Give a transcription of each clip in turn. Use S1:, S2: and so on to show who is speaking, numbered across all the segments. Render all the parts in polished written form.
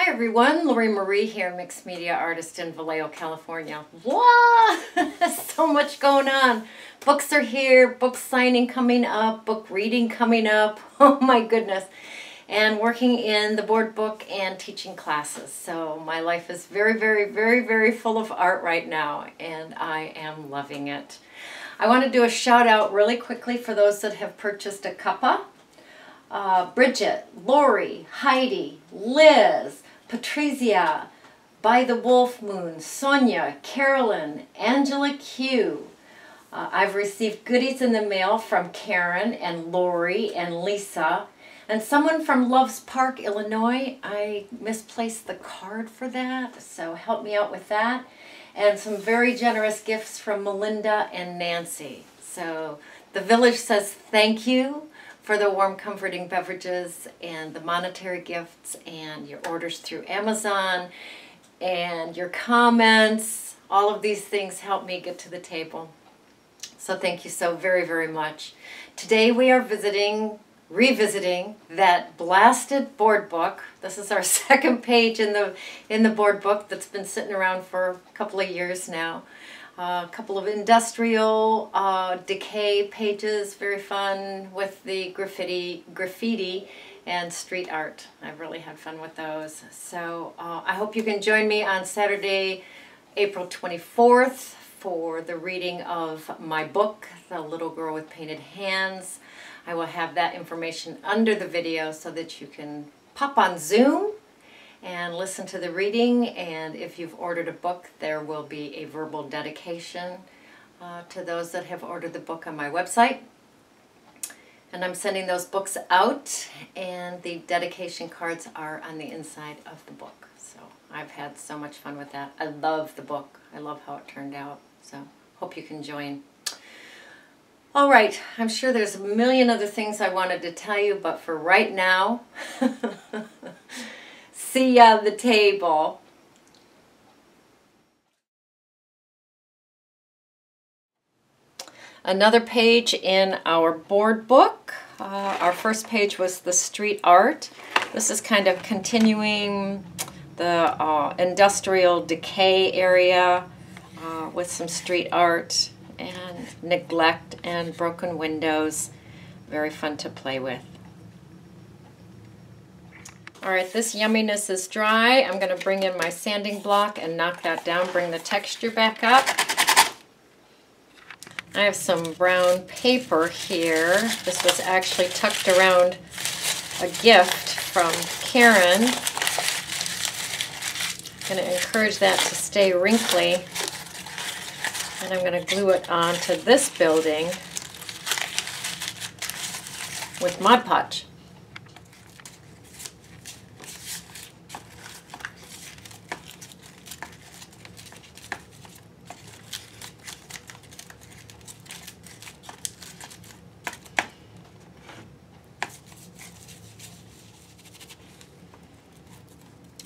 S1: Hi everyone, Lori Marie here, mixed media artist in Vallejo, California. Wow, so much going on. Books are here, book signing coming up, book reading coming up. Oh my goodness. And working in the board book and teaching classes. So my life is very full of art right now, and I am loving it. I want to do a shout out really quickly for those that have purchased a cuppa. Bridget, Lori, Heidi, Liz, Patrizia, By the Wolf Moon, Sonia, Carolyn, Angela Q. I've received goodies in the mail from Karen and Lori and Lisa. And someone from Loves Park, Illinois. I misplaced the card for that, so help me out with that. And some very generous gifts from Melinda and Nancy. So the village says thank you for the warm, comforting beverages and the monetary gifts and your orders through Amazon and your comments. All of these things help me get to the table. So thank you so very much. Today we are revisiting that blasted board book. This is our second page in the board book that's been sitting around for a couple of years now. A couple of industrial Decay pages, very fun with the graffiti and street art. I've really had fun with those. So I hope you can join me on Saturday, April 24th for the reading of my book, The Little Girl with Painted Hands. I will have that information under the video so that you can pop on Zoom and listen to the reading. And if you've ordered a book, there will be a verbal dedication to those that have ordered the book on my website. And I'm sending those books out, and the dedication cards are on the inside of the book. So I've had so much fun with that. I love the book. I love how it turned out. So hope you can join. All right, I'm sure there's a million other things I wanted to tell you, but for right now, see ya at the table. Another page in our board book. Our first page was the street art. This is kind of continuing the industrial Decay area with some street art and neglect and broken windows. Very fun to play with. All right, this yumminess is dry. I'm going to bring in my sanding block and knock that down, bring the texture back up. I have some brown paper here. This was actually tucked around a gift from Karen. I'm going to encourage that to stay wrinkly. And I'm going to glue it onto this building with Mod Podge.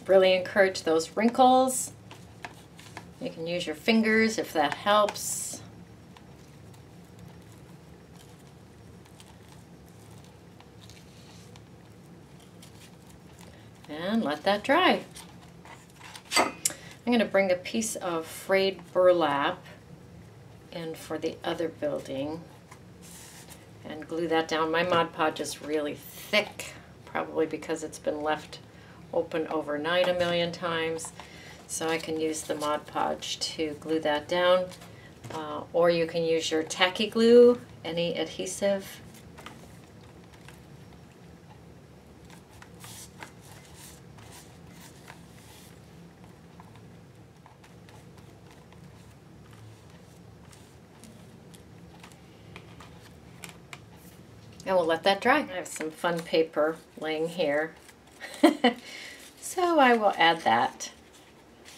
S1: Really encourage those wrinkles. You can use your fingers if that helps. And let that dry. I'm going to bring a piece of frayed burlap in for the other building and glue that down. My Mod Podge is really thick, probably because it's been left open overnight a million times. So I can use the Mod Podge to glue that down, or you can use your tacky glue, any adhesive. And we'll let that dry. I have some fun paper laying here, so I will add that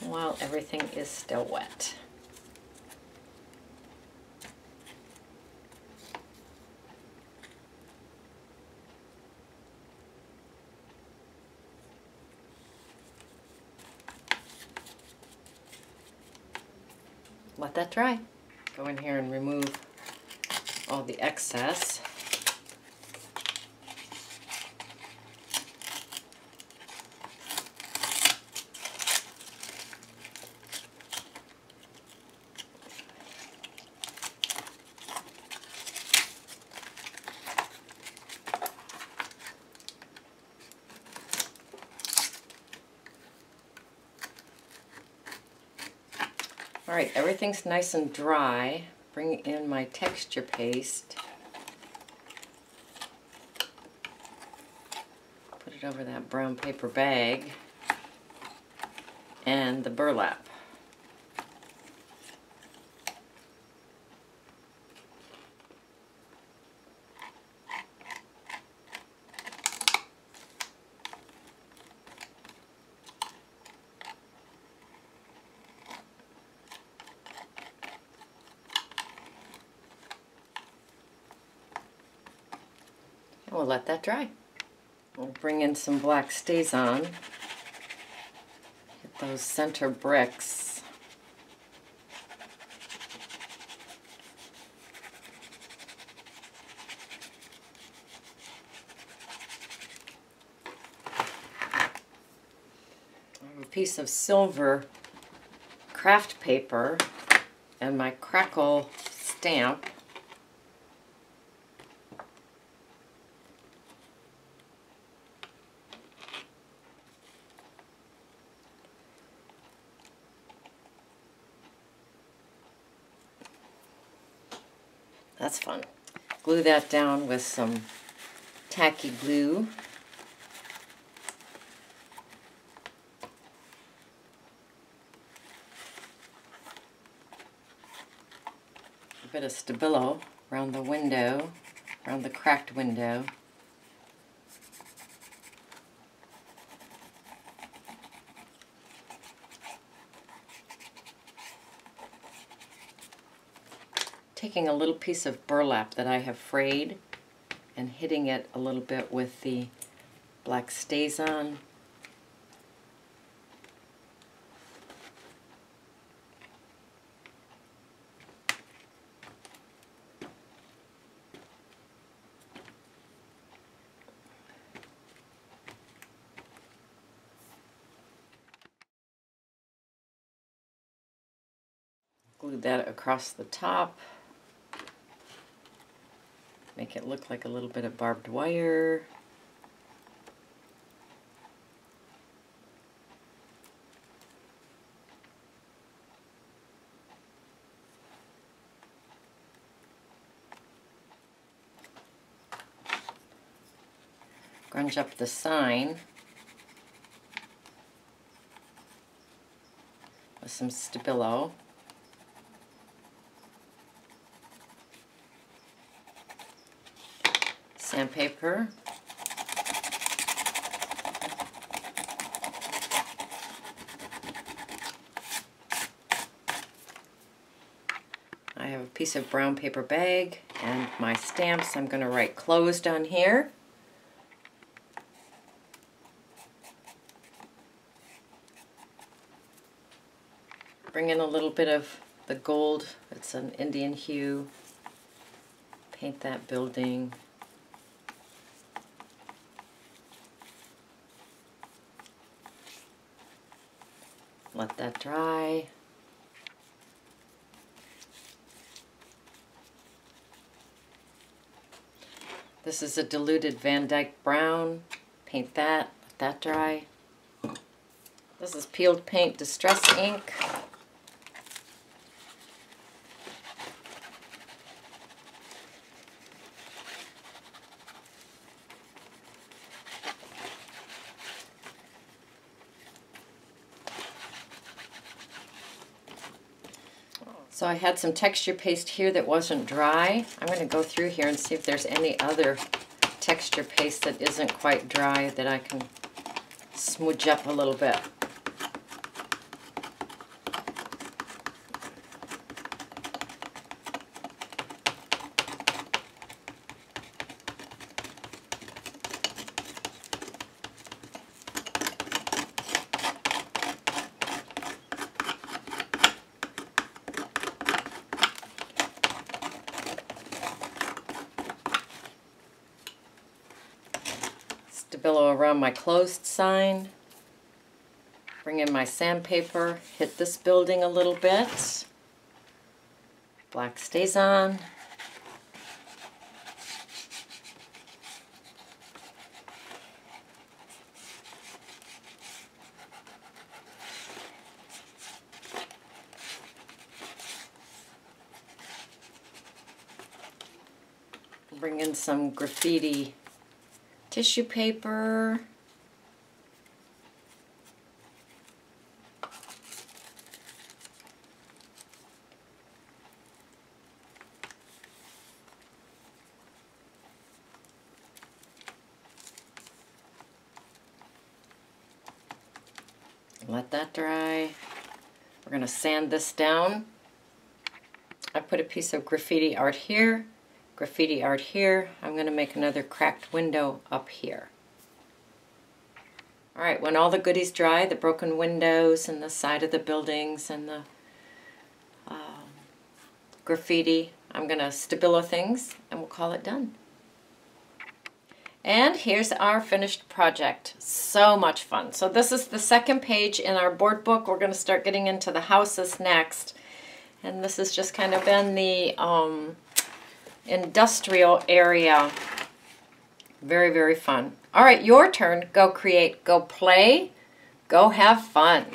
S1: while everything is still wet. Let that dry. Go in here and remove all the excess. Alright, everything's nice and dry. Bring in my texture paste. Put it over that brown paper bag and the burlap. And we'll let that dry. We'll bring in some black StazOn. Hit those center bricks. I have a piece of silver craft paper and my crackle stamp. That's fun. Glue that down with some tacky glue. A bit of Stabilo around the window, around the cracked window. Taking a little piece of burlap that I have frayed and hitting it a little bit with the black StazOn. Glue that across the top. Make it look like a little bit of barbed wire. Grunge up the sign with some Stabilo. Sandpaper. I have a piece of brown paper bag and my stamps. I'm going to write closed on here. Bring in a little bit of the gold. It's an Indian hue. Paint that building. Let that dry. This is a diluted Van Dyke brown. Paint that, let that dry. This is peeled paint distress ink. So I had some texture paste here that wasn't dry. I'm going to go through here and see if there's any other texture paste that isn't quite dry that I can smudge up a little bit. Stabilo around my closed sign. Bring in my sandpaper, hit this building a little bit. Black StazOn. Bring in some graffiti tissue paper. Let that dry. We're going to sand this down. I put a piece of graffiti art here, graffiti art here. I'm going to make another cracked window up here. All right, when all the goodies dry, the broken windows and the side of the buildings and the graffiti, I'm going to stabilo things and we'll call it done. And here's our finished project. So much fun. So this is the second page in our board book. We're going to start getting into the houses next. And this has just kind of been the industrial area. Very, very fun. All right, your turn. Go create, go play, go have fun.